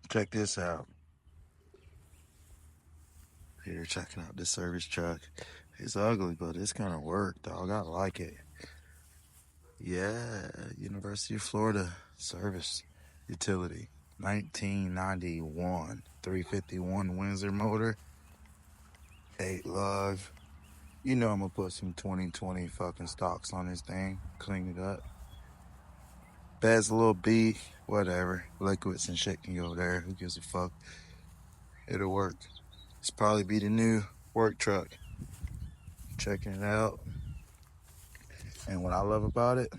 Check this out. Here, checking out this service truck. It's ugly, but it's gonna work, dog. I like it. Yeah, University of Florida service utility. 1991, 351 Windsor motor, 8 lug. You know I'm gonna put some 2020 fucking stocks on this thing, clean it up. Bed's a little beat, whatever. Liquids and shit can go there. Who gives a fuck? It'll work. It's probably be the new work truck. Checking it out. And what I love about it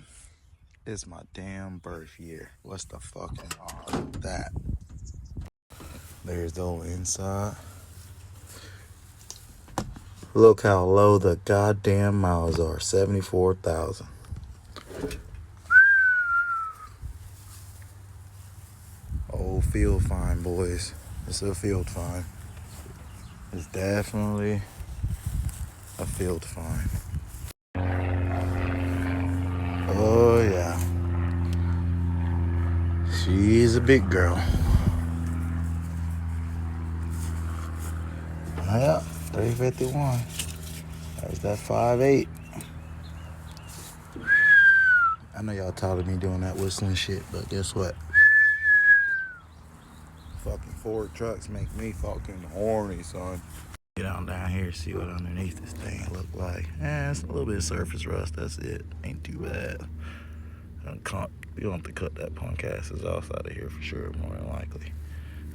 is my damn birth year. What's the fucking odds of that? There's the old inside. Look how low the goddamn miles are. 74,000. Oh, field fine, boys. It's a field fine. It's definitely a field fine. Oh, yeah. She's a big girl. Yeah, 351. There's that 5.8. I know y'all tired of me doing that whistling shit, but guess what? Fucking Ford trucks make me fucking horny, son. Get on down here, see what underneath this thing look like. It's a little bit of surface rust, that's it. Ain't too bad. You don't have to cut that punk asses off out of here for sure, more than likely.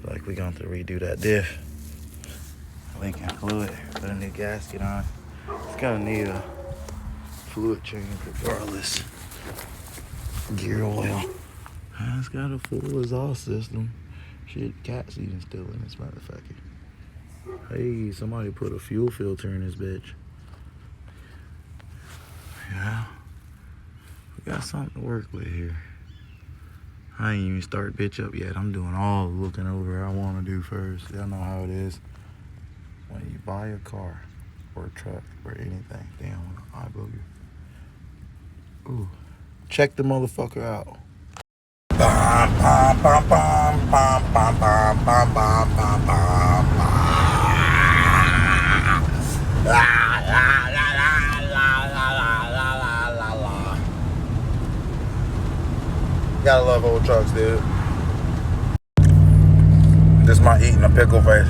Like we gonna have to redo that diff. Linking fluid, put a new gasket on. It's gonna need a fluid change regardless. Gear oil. It's got a full exhaust system. Shit, cat's even still in this motherfucker. Hey, somebody put a fuel filter in this bitch. Yeah. We got something to work with here. I ain't even start bitch up yet. I'm doing all the looking over I want to do first. Y'all know how it is. When you buy a car or a truck or anything, damn, eye booger. Ooh, check the motherfucker out. Bum, bum, bum, bum, bum, bum, bum, bum, bum, bum, bum. La, la, la, la, la, la, la, la, la. Gotta love old trucks, dude. This my eating a pickle face.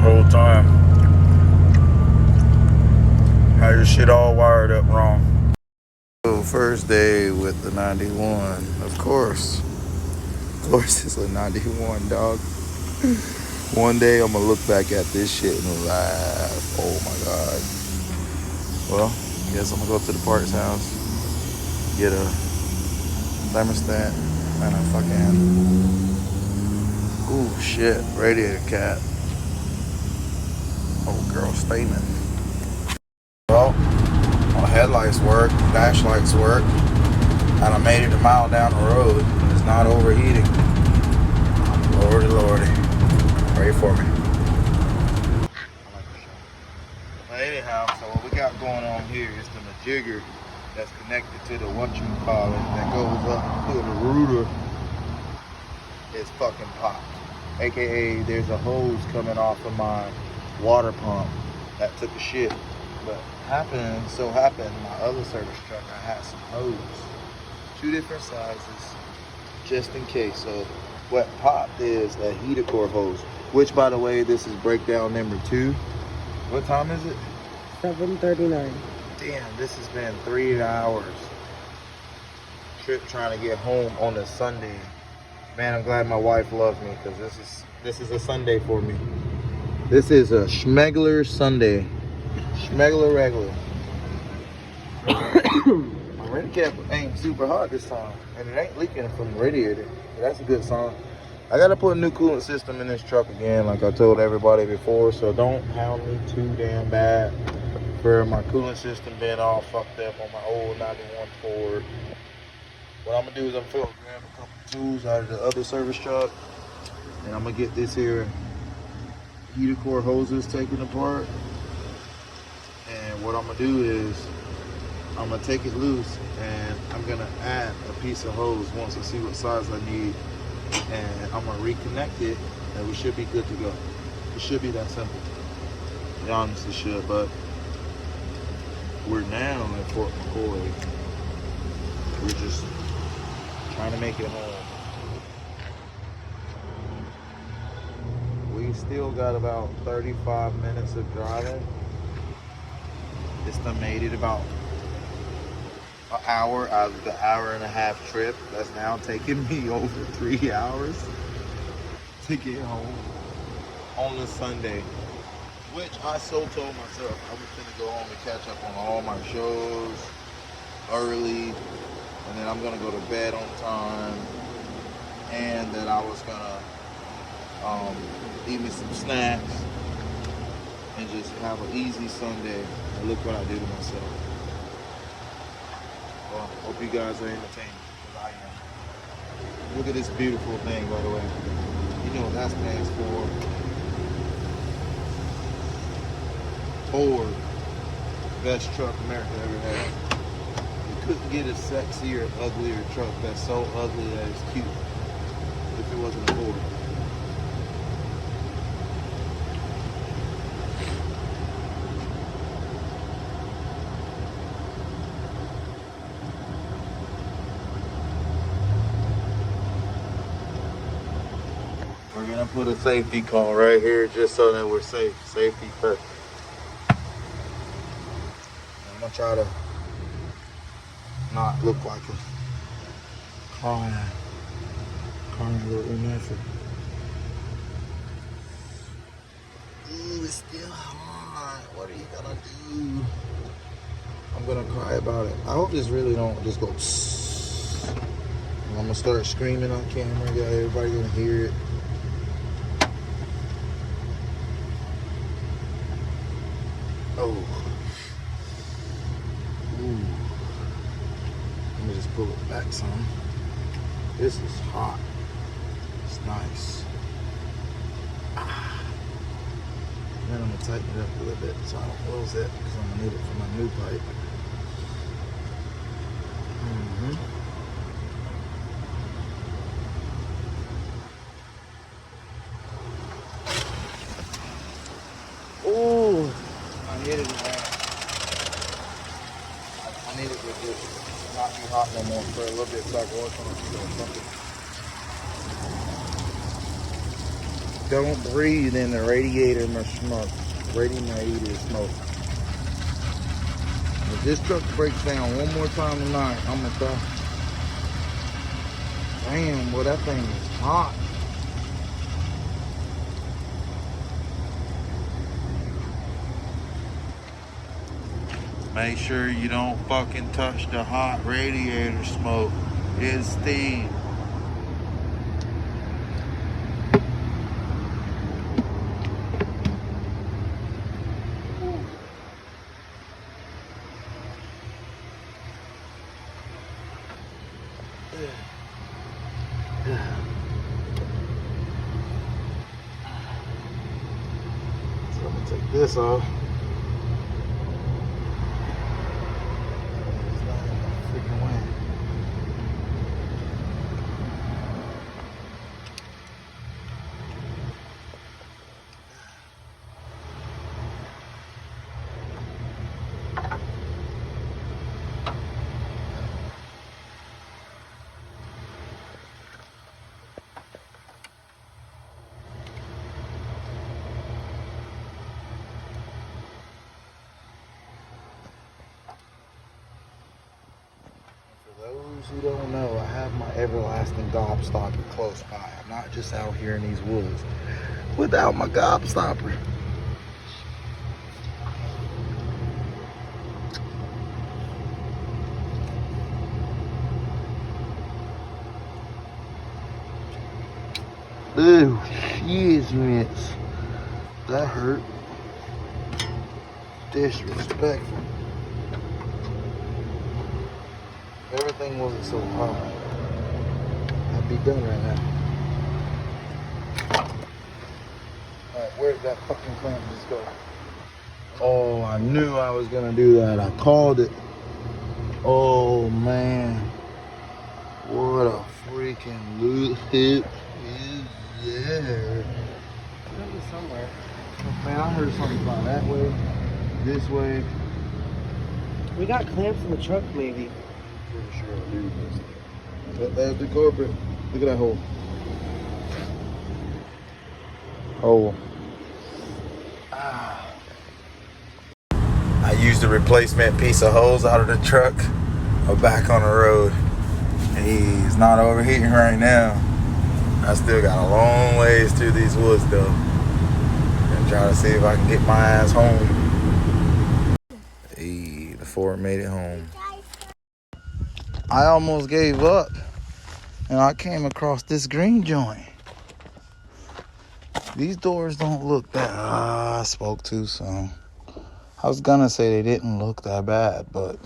Whole time. How your shit all wired up wrong. So first day with the 91, of course. Of course it's a 91, dog. One day I'm gonna look back at this shit and laugh. Oh my god. Well, guess I'm gonna go to the parts house, get a thermostat and a fucking, ooh shit, radiator cap. Oh girl, statement. Well, my headlights work, dash lights work, and I made it a mile down the road. It's not overheating. Lordy, lordy. Pray for me. But anyhow, so what we got going on here is the majigger that's connected to the whatchamacallit that goes up to the rooter is fucking popped. AKA there's a hose coming off of my water pump that took a shit. But so happened, my other service truck, I had some hose. 2 different sizes, just in case. So what popped is a heater core hose, which by the way, this is breakdown number 2. What time is it? 7:39. Damn, this has been 3 hours. Trip trying to get home on a Sunday. Man, I'm glad my wife loves me because this is a Sunday for me. This is a schmegler Sunday. Schmegler regular. My radiator cap ain't super hot this time, and it ain't leaking from the radiator. That's a good sign. I gotta put a new coolant system in this truck again, like I told everybody before, so don't hound me too damn bad for my coolant system being all fucked up on my old 91 Ford. What I'm gonna do is I'm gonna grab a couple tools out of the other service truck, and I'm gonna get this here heater core hoses taken apart. And what I'm gonna do is I'm gonna take it loose and I'm gonna add a piece of hose once I see what size I need, and I'm gonna reconnect it, and we should be good to go. It should be that simple. It honestly should, but we're now at Fort McCoy. We're just trying to make it home. We still got about 35 minutes of driving. It's done made it about an hour out of the hour and a half trip. That's now taking me over 3 hours to get home on a Sunday. Which I so told myself I was gonna go home and catch up on all my shows early, and then I'm gonna go to bed on time, and that I was gonna eat me some snacks and just have an easy Sunday. And look what I did to myself. Well, hope you guys are entertained, because I am. Look at this beautiful thing, by the way. You know what that stands for? Ford. Best truck America ever had. You couldn't get a sexier, uglier truck that's so ugly that it's cute if it wasn't a Ford. We're gonna put a safety cone right here just so that we're safe. Safety first. I'm gonna try to not look like a crying little innocent. Ooh, it's still hot. What are you gonna do? I'm gonna cry about it. I hope this really don't just go psst. I'm gonna start screaming on camera. Yeah, everybody gonna hear it. Oh. Ooh. Let me just pull it back some. This is hot. It's nice. Then I'm gonna tighten it up a little bit so I don't lose it, because I'm gonna need it for my new pipe. Oh, I hit it in. I need it to just not be hot no more for a little bit so I can work on it. Don't breathe in the radiator smoke. Radiator smoke. If this truck breaks down one more time tonight, I'm gonna cry. Damn, boy, that thing is hot. Make sure you don't fucking touch the hot radiator smoke. It's steam. So I'm gonna take this off. Those who don't know, I have my everlasting gobstopper close by. I'm not just out here in these woods without my gobstopper. Ooh, shit, that hurt. Disrespectful. If everything wasn't so hot, I'd be done right now. Alright, where did that fucking clamp just go? Oh, I knew I was gonna do that. I called it. Oh man, what a freaking loot hit is there? It'll be somewhere. Oh, man, I heard something about that way, this way. We got clamps in the truck, maybe. Pretty sure I do this. That's the corporate. Look at that hole. Hole. Ah. I used the replacement piece of hose out of the truck. I'm back on the road. He's not overheating right now. I still got a long ways through these woods though. And try to see if I can get my ass home. Hey, the Ford made it home. I almost gave up and I came across this green joint. These doors don't look that, I spoke too soon. I was gonna say they didn't look that bad, but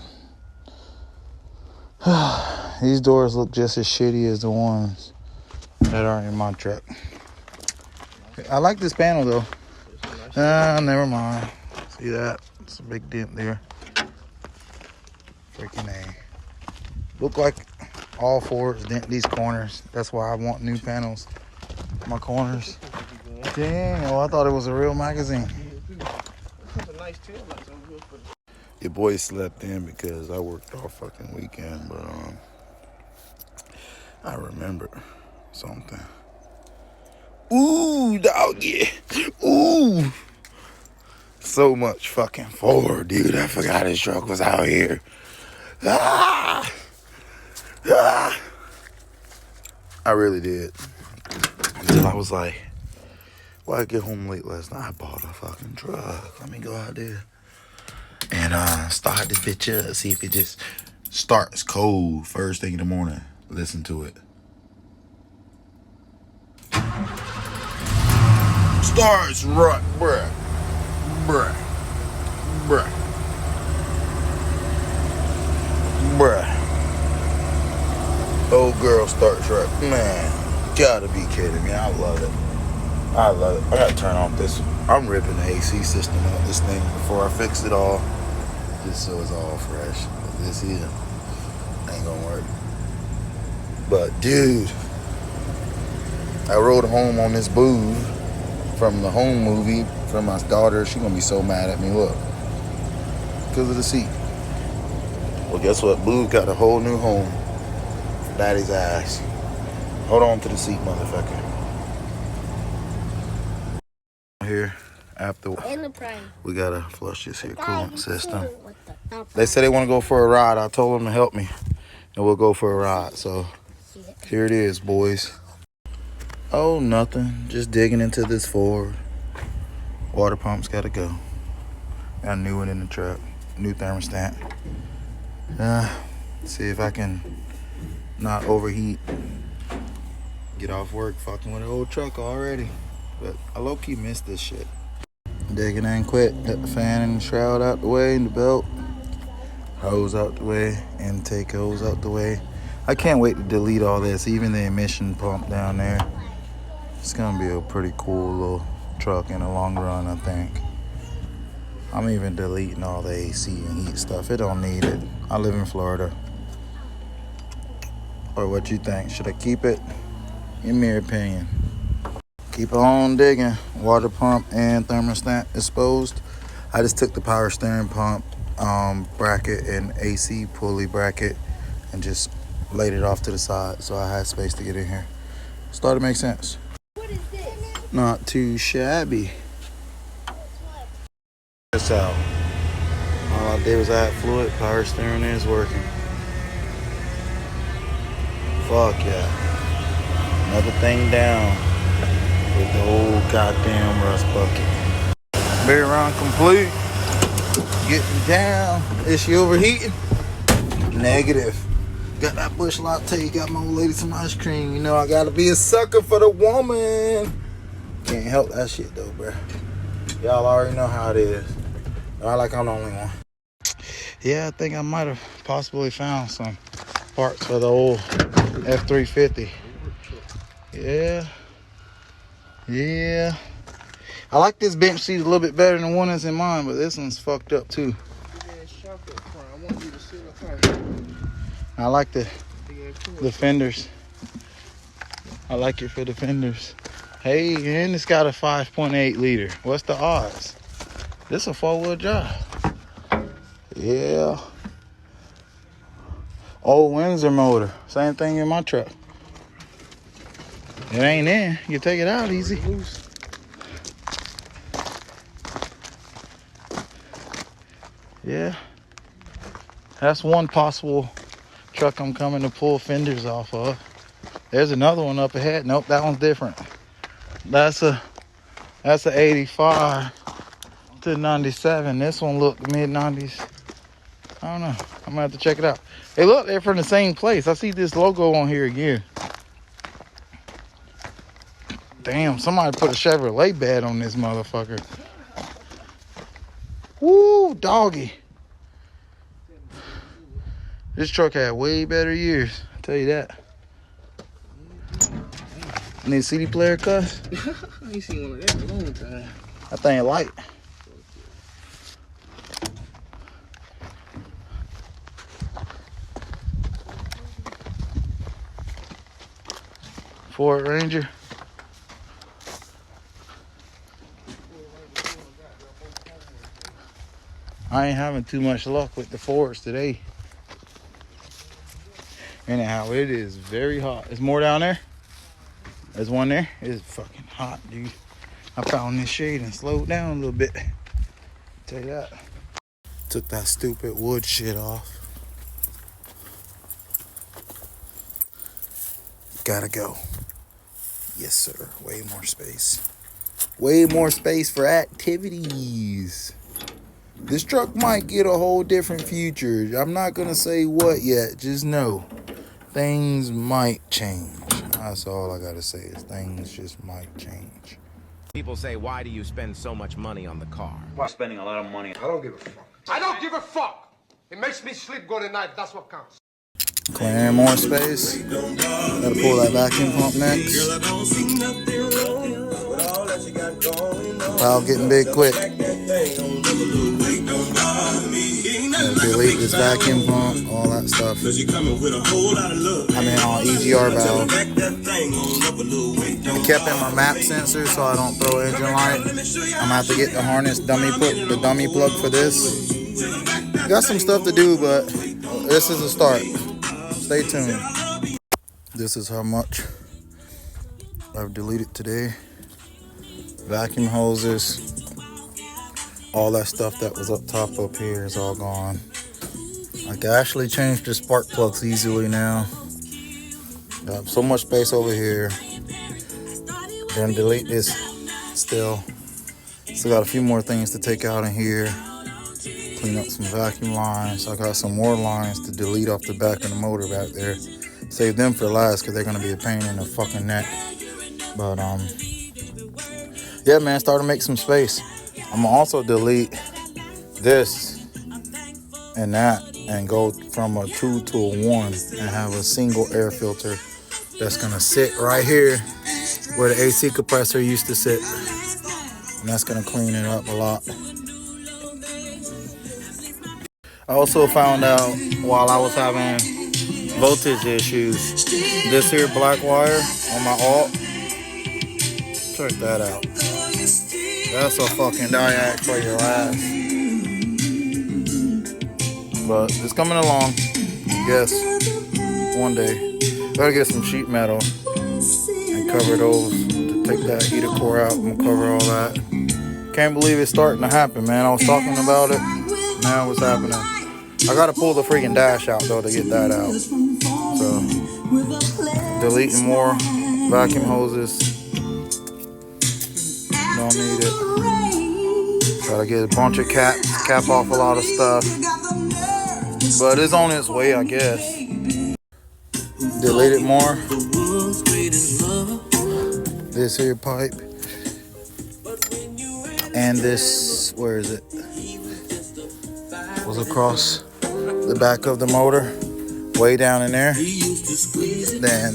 these doors look just as shitty as the ones that are in my truck. I like this panel though. Never mind. See that? It's a big dent there. Freaking A. Look like all fours dent these corners. That's why I want new panels. My corners. Dang, oh, I thought it was a real magazine. Your boy slept in because I worked all fucking weekend, but I remember something. Ooh, doggy. Ooh. So much fucking Ford, dude. I forgot his truck was out here. Ah! Ah! I really did. Until I was like, well, I get home late last night. I bought a fucking truck. Let me go out there and start this bitch up. See if it just starts cold first thing in the morning. Listen to it. Starts right, bruh. Bruh. Bruh. Bruh. Old girl starts right. Man, gotta be kidding me. I love it. I love it. I gotta turn off this. I'm ripping the AC system out this thing before I fix it all. Just so it's all fresh. This here ain't gonna work. But dude, I rode home on this booth from the Home movie from my daughter. She gonna be so mad at me. Look, because of the seat. Well, guess what? Boo got a whole new home for daddy's ass. Hold on to the seat, motherfucker. Here after we gotta flush this here coolant system. They said they want to go for a ride. I told them to help me and we'll go for a ride. So here it is, boys. Oh, nothing, just digging into this Ford. Water pump's gotta go. Got a new one in the truck, new thermostat. See if I can not overheat. Get off work fucking with an old truck already. But I low-key missed this shit. Digging ain't quit. Got the fan and the shroud out the way and the belt. Hose out the way. Intake hose out the way. I can't wait to delete all this, even the emission pump down there. It's gonna be a pretty cool little truck in the long run, I think. I'm even deleting all the AC and heat stuff. It don't need it. I live in Florida. Or what you think? Should I keep it? Give me your opinion. Keep on digging. Water pump and thermostat exposed. I just took the power steering pump bracket and AC pulley bracket and just laid it off to the side so I had space to get in here. Started to make sense. What is this? Not too shabby. This out. All I did was add fluid. Power steering is working. Fuck yeah. Another thing down with the old goddamn rust bucket. Bear run complete. Getting down. Is she overheating? Negative. Got that bush latte. Got my old lady some ice cream. You know I gotta be a sucker for the woman. Can't help that shit though, bro. Y'all already know how it is. I like I'm the only one. Yeah, I think I might have possibly found some parts for the old F-350. Yeah. Yeah. I like this bench seat a little bit better than the one that's in mine, but this one's fucked up too. I want you to sit up here. I like the fenders. I like it for the fenders. Hey, and it's got a 5.8 liter. What's the odds? This a 4-wheel drive. Yeah. Old Windsor motor. Same thing in my truck. It ain't in. You take it out easy. Yeah. That's one possible truck I'm coming to pull fenders off of. There's another one up ahead. Nope, that one's different. That's a 85 to 97. This one looked mid-90s. I don't know. I'm gonna have to check it out. Hey, look, they're from the same place. I see this logo on here again. Damn, somebody put a Chevrolet bed on this motherfucker. Woo, doggy. This truck had way better years. I'll tell you that. Need a CD player, cuz? I ain't seen one of them in a long time. That thing light. Ford Ranger. I ain't having too much luck with the Fords today. Anyhow, it is very hot. There's more down there. There's one there. It's fucking hot, dude. I found this shade and slowed down a little bit. Tell you that. Took that stupid wood shit off. Gotta go. Yes, sir. Way more space. Way more space for activities. This truck might get a whole different future. I'm not gonna say what yet. Just know things might change. That's all I gotta say is things just might change. People say, why do you spend so much money on the car? Why spending a lot of money? I don't give a fuck. I don't give a fuck. It makes me sleep good at night. That's what counts. Clearing more space. Gotta pull that vacuum pump next. Valve getting big quick. Gotta delete this vacuum pump, all that stuff. I mean, on EGR valve. I kept in my map sensor so I don't throw engine light. I'm gonna have to get the harness dummy plug for this. Got some stuff to do, but this is a start. Stay tuned. This is how much I've deleted today. Vacuum hoses, all that stuff that was up top up here is all gone. I can actually change the spark plugs easily now. Got so much space over here. Gonna delete this still. Still got a few more things to take out in here. Clean up some vacuum lines. I got some more lines to delete off the back of the motor back there. Save them for last because they're gonna be a pain in the fucking neck. But yeah, man, start to make some space. I'm gonna also delete this and that and go from a 2 to a 1 and have a single air filter that's gonna sit right here where the AC compressor used to sit. And that's gonna clean it up a lot. I also found out while I was having voltage issues, this here black wire on my alt, check that out. That's a fucking diac for your ass. But it's coming along. Yes, one day. Gotta get some sheet metal and cover those to take that heater core out and cover all that. Can't believe it's starting to happen, man. I was talking about it. Now it's happening. I gotta pull the freaking dash out though to get that out. So deleting more vacuum hoses. Don't need it. Gotta get a bunch of caps, cap off a lot of stuff. But it's on its way, I guess. Delete it more. This here pipe. And this, where is it? Was across the back of the motor, way down in there. Then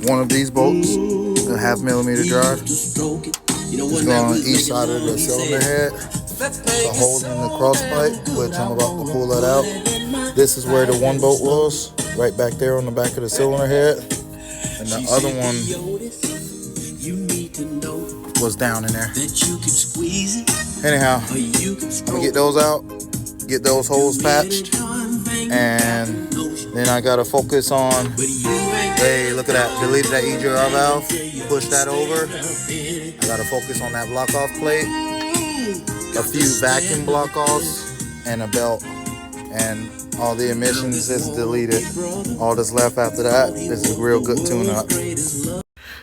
one of these bolts, a 0.5 millimeter drive, is going on each side of the cylinder head. So holding the cross pipe, which I'm about to pull that out. This is where the one bolt was, right back there on the back of the cylinder head. And the other one was down in there. Anyhow, I'm gonna get those out, get those holes patched, and then I gotta focus on, hey, look at that, deleted that EGR valve, push that over. I gotta focus on that block off plate, a few vacuum block offs, and a belt, and all the emissions is deleted. All that's left after that is a real good tune-up.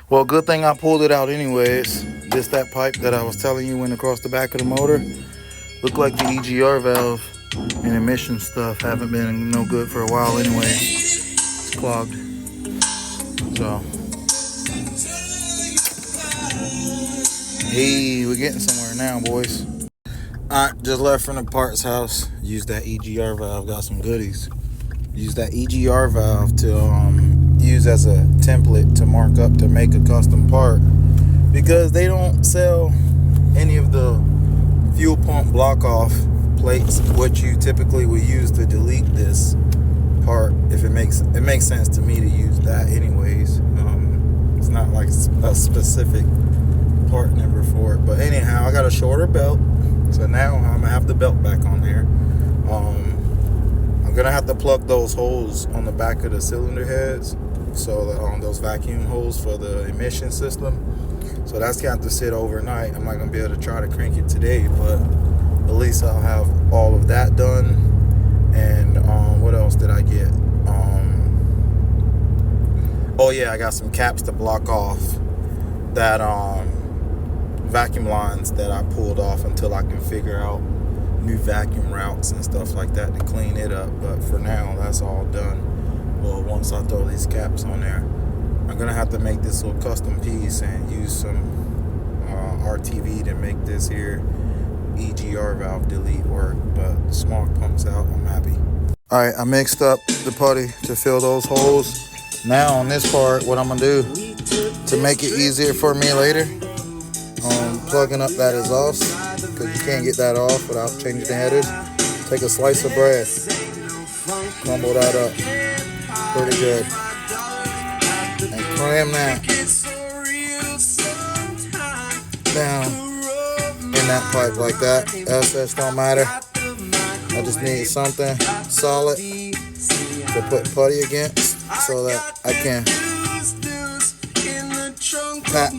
Well, good thing I pulled it out anyways. This that pipe that I was telling you went across the back of the motor. Looked like the EGR valve and emission stuff haven't been no good for a while anyway. It's clogged. So, hey, we're getting somewhere now, boys. Alright, just left from the parts house. Used that EGR valve, got some goodies. Used that EGR valve to use as a template to mark up to make a custom part, because they don't sell any of the fuel pump block off plates, which you typically would use to delete this part. If it makes sense to me to use that anyways. It's not like a specific part number for it, but anyhow, I got a shorter belt, so now I'm gonna have the belt back on there. I'm gonna have to plug those holes on the back of the cylinder heads, so that those vacuum holes for the emission system. So that's got to sit overnight. I'm not gonna be able to try to crank it today, but at least I'll have all of that done. And what else did I get? Oh yeah, I got some caps to block off that vacuum lines that I pulled off until I can figure out new vacuum routes and stuff like that to clean it up. But for now, that's all done. Well, once I throw these caps on there, I'm gonna have to make this little custom piece and use some RTV to make this here EGR valve delete work. But the smog pumps out, I'm happy. All right, I mixed up the putty to fill those holes. Now on this part, what I'm gonna do to make it easier for me later, plugging up that exhaust, because you can't get that off without changing the headers. Take a slice of bread, crumble that up pretty good, and cram that down in that pipe like that. SS don't matter. I just need something solid to put putty against so that I can pat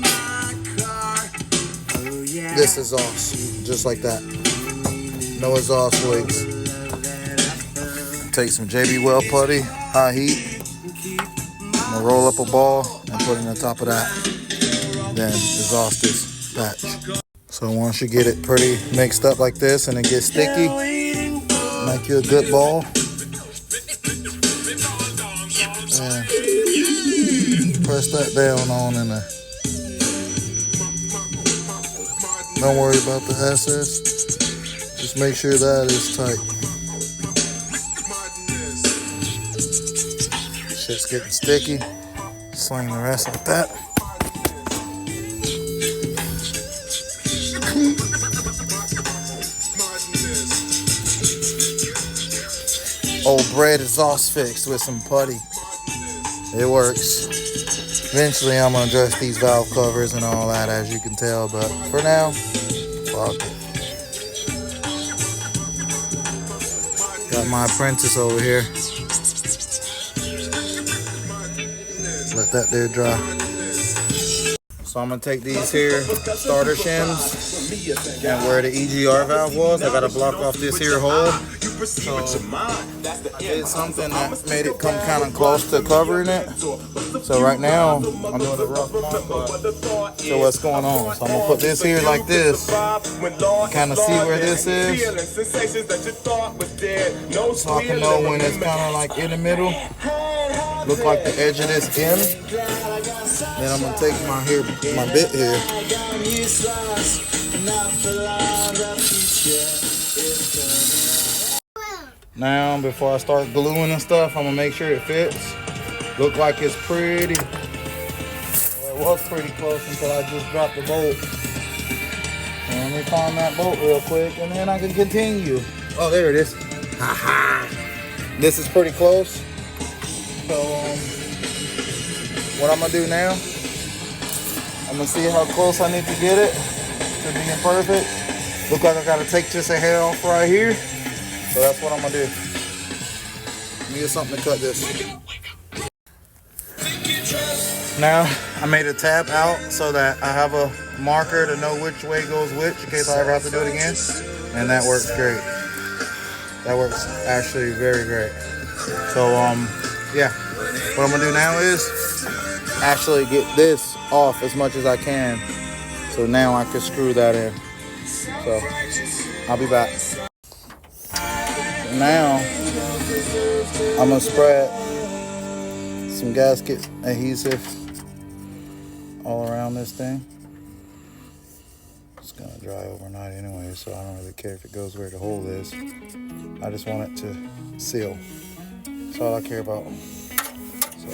this exhaust just like that. No exhaust leaks. Take some JB Well putty, high heat. I'm gonna roll up a ball and put it on top of that. Then exhaust this patch. So once you get it pretty mixed up like this and it gets sticky, make you a good ball. And press that down on in there. Don't worry about the SS. Just make sure that is tight. Shit's getting sticky. Sling the rest like that. Old bread exhaust fixed with some putty. It works. Eventually I'm gonna address these valve covers and all that, as you can tell, but for now, fuck it. Got my apprentice over here. Let that there dry. So I'm gonna take these here starter shims, and where the EGR valve was, I gotta block off this here hole. So I did something that made it come kind of close to covering it. So right now I'm doing a rough mark, but so what's going on? So I'm gonna put this here like this, kind of see where this is, so I can know when it's kind of like in the middle. Look like the edge of this in. Then I'm gonna take my bit here. Now, before I start gluing and stuff, I'm gonna make sure it fits. Look like it's pretty. Well, it was pretty close until I just dropped the bolt. And let me find that bolt real quick, and then I can continue. Oh, there it is. Ha ha. This is pretty close. So what I'm gonna do now, I'm gonna see how close I need to get it to being perfect. Look like I gotta take just a hair off right here. So that's what I'm gonna do. Need something to cut this. Now I made a tab out so that I have a marker to know which way goes which in case I ever have to do it again. And that works great. That works actually very great. So yeah, what I'm gonna do now is actually get this off as much as I can. So now I can screw that in. So I'll be back. Now I'm gonna spread some gasket adhesive all around this thing. It's gonna dry overnight anyway, so I don't really care if it goes where the hole is. I just want it to seal. That's all I care about. So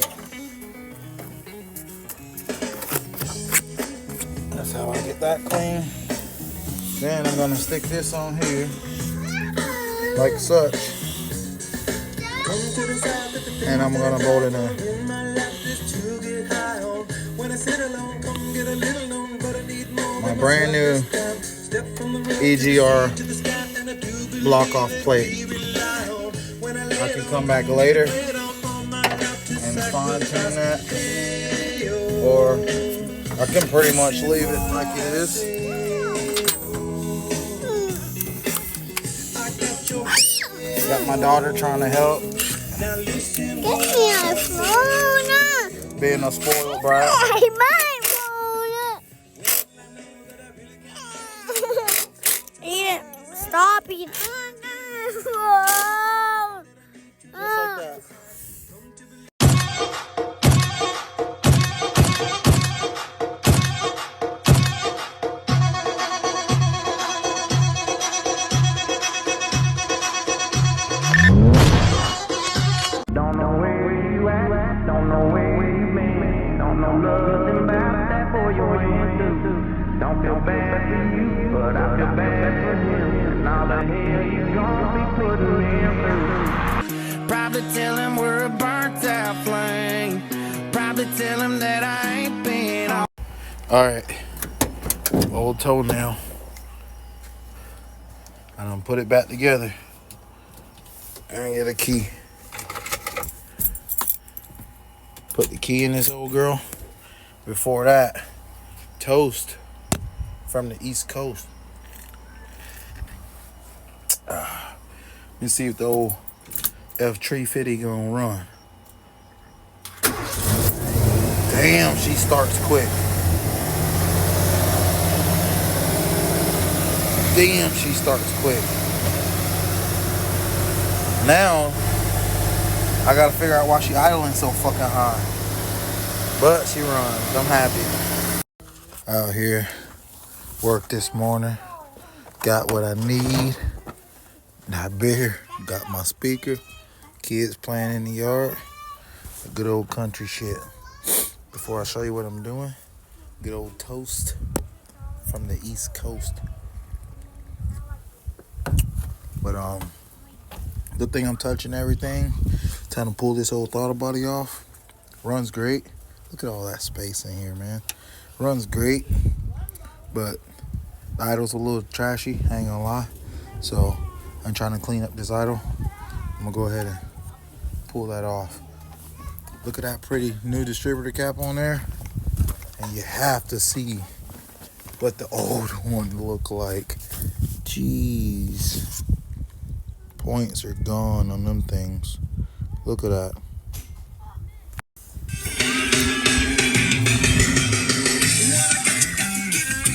that's how I get that clean. Then I'm gonna stick this on here like such. And I'm gonna bolt it in. My brand new EGR block off plate. I can come back later and fine tune that, or I can pretty much leave it like it is. Got my daughter trying to help. Get me a phone. Being a spoiled brat. Hey, my phone. Eat it. Stop eating. Just like that. Don't know where you at, don't know where you been, don't know nothing about that boy you're into. Don't feel bad for you, but I feel bad for him. And all the hell you gonna be putting him through. Probably tell him we're a burnt out flame. Probably tell him that I ain't been on. Alright. Old toenail. I done put it back together. And get a key. Put the key in this old girl. Before that, toast from the East Coast. Let's see if the old F350 gonna run. Damn, she starts quick. Damn, she starts quick. Now, I gotta figure out why she idling so fucking high. But she runs. I'm happy. Out here, work this morning. Got what I need. Not beer. Got my speaker. Kids playing in the yard. Good old country shit. Before I show you what I'm doing, good old toast from the East Coast. But good thing I'm touching everything. Time to pull this old throttle body off. Runs great. Look at all that space in here, man. Runs great, but the idle's a little trashy, I ain't gonna lie. So I'm trying to clean up this idle. I'm gonna go ahead and pull that off. Look at that pretty new distributor cap on there. And you have to see what the old one looked like. Jeez. Points are gone on them things. Look at that.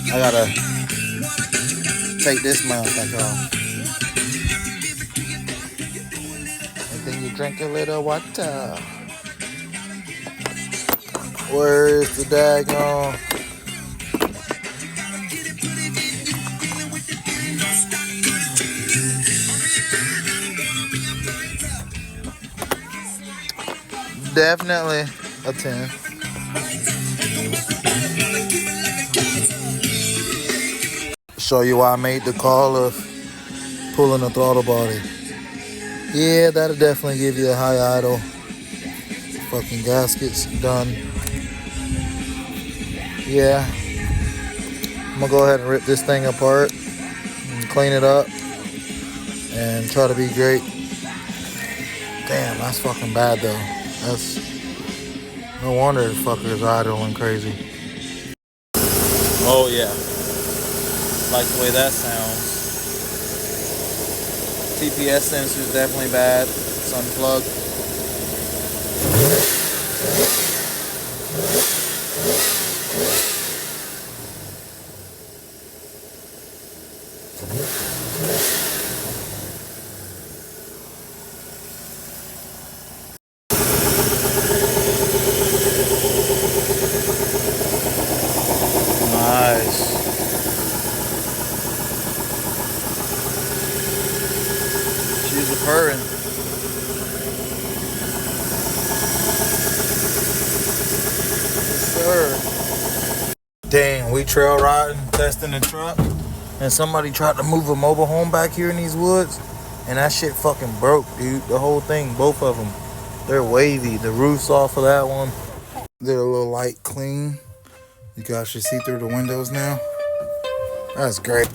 I gotta take this motherfucker off. And then you drink a little water. Where's the daggone? Definitely a 10. Show you why I made the call of pulling the throttle body. Yeah, that'll definitely give you a high idle. Fucking gaskets done. Yeah. I'm gonna go ahead and rip this thing apart and clean it up and try to be great. Damn, that's fucking bad though. That's no wonder the fucker's idling crazy. Oh yeah. Like the way that sounds. TPS sensor's definitely bad. It's unplugged. Nice. She's a purring. Yes, sir. Dang, we trail riding, testing the truck, and somebody tried to move a mobile home back here in these woods, and that shit fucking broke, dude. The whole thing, both of them. They're wavy. The roof's off of that one. They're a little light clean. You guys should see through the windows now. That's great.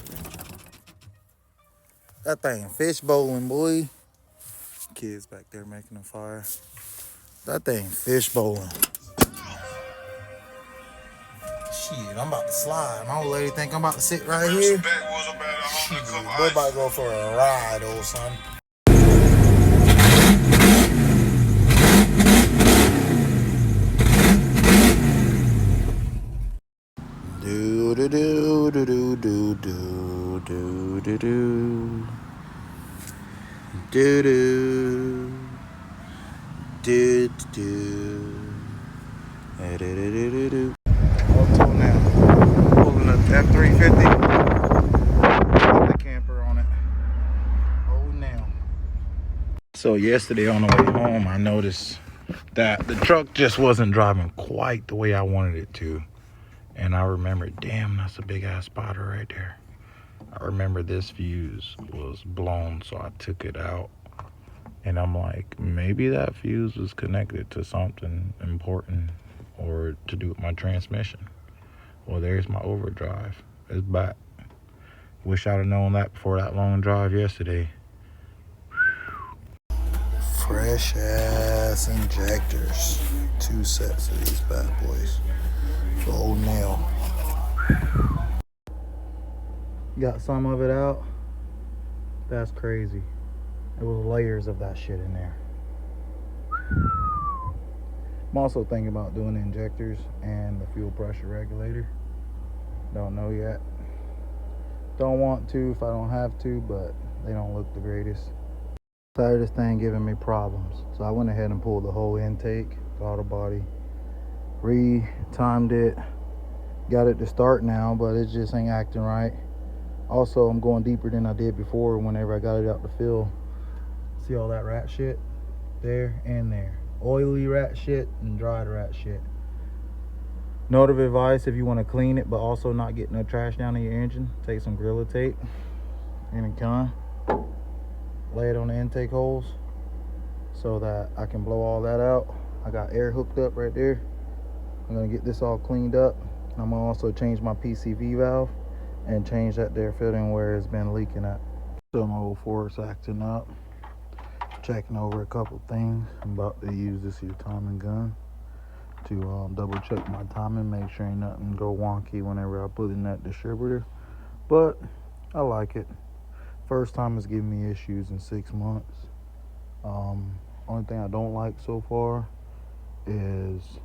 That thing fish bowling, boy. Kids back there making a fire. That thing fish bowling. Shit, I'm about to slide. My old lady think I'm about to sit right here. Shit, we're about to go for a ride, old son. Do do do do do do do do do do do do do do do. Oh, toenail. Holding a F-350 with the camper on it. Oh, now. So yesterday on the way home, I noticed that the truck just wasn't driving quite the way I wanted it to. And I remembered, damn, that's a big ass spotter right there. I remember this fuse was blown, so I took it out. And I'm like, maybe that fuse was connected to something important or to do with my transmission. Well, there's my overdrive. It's back. Wish I'd have known that before that long drive yesterday. Fresh ass injectors. 2 sets of these bad boys. The old nail. Got some of it out. That's crazy. It was layers of that shit in there. I'm also thinking about doing the injectors and the fuel pressure regulator. Don't know yet. Don't want to if I don't have to, but they don't look the greatest. Tired of this thing giving me problems. So I went ahead and pulled the whole intake, throttle body, re-timed it, got it to start now, but it just ain't acting right. Also, I'm going deeper than I did before whenever I got it out to fill. See all that rat shit? There and there. Oily rat shit and dried rat shit. Note of advice, if you want to clean it but also not get no trash down in your engine, take some Gorilla Tape and a gun, lay it on the intake holes so that I can blow all that out. I got air hooked up right there. I'm gonna get this all cleaned up. I'm gonna also change my PCV valve and change that there fitting where it's been leaking at. So my old fork's acting up. Checking over a couple things. I'm about to use this here timing gun to double check my timing, make sure ain't nothing go wonky whenever I put in that distributor. But I like it. First time it's giving me issues in 6 months. Only thing I don't like so far is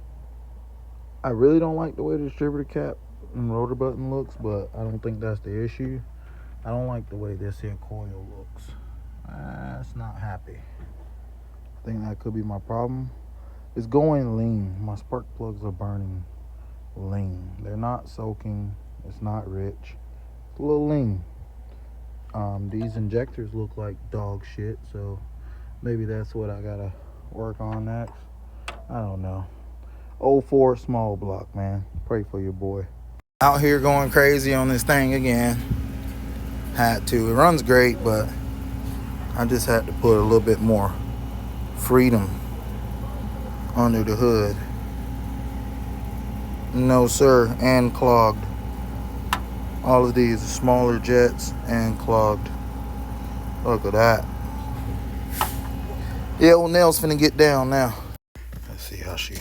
I really don't like the way the distributor cap and rotor button looks, but I don't think that's the issue. I don't like the way this here coil looks. It's not happy. I think that could be my problem. It's going lean. My spark plugs are burning lean. They're not soaking. It's not rich. It's a little lean. These injectors look like dog shit, so maybe that's what I gotta work on next. I don't know. 04 small block, man. Pray for your boy. Out here going crazy on this thing again. Had to. It runs great, but I just had to put a little bit more freedom under the hood. No sir, and clogged. All of these are smaller jets and clogged. Look at that. Yeah, old Nell's finna get down now. Let's see how she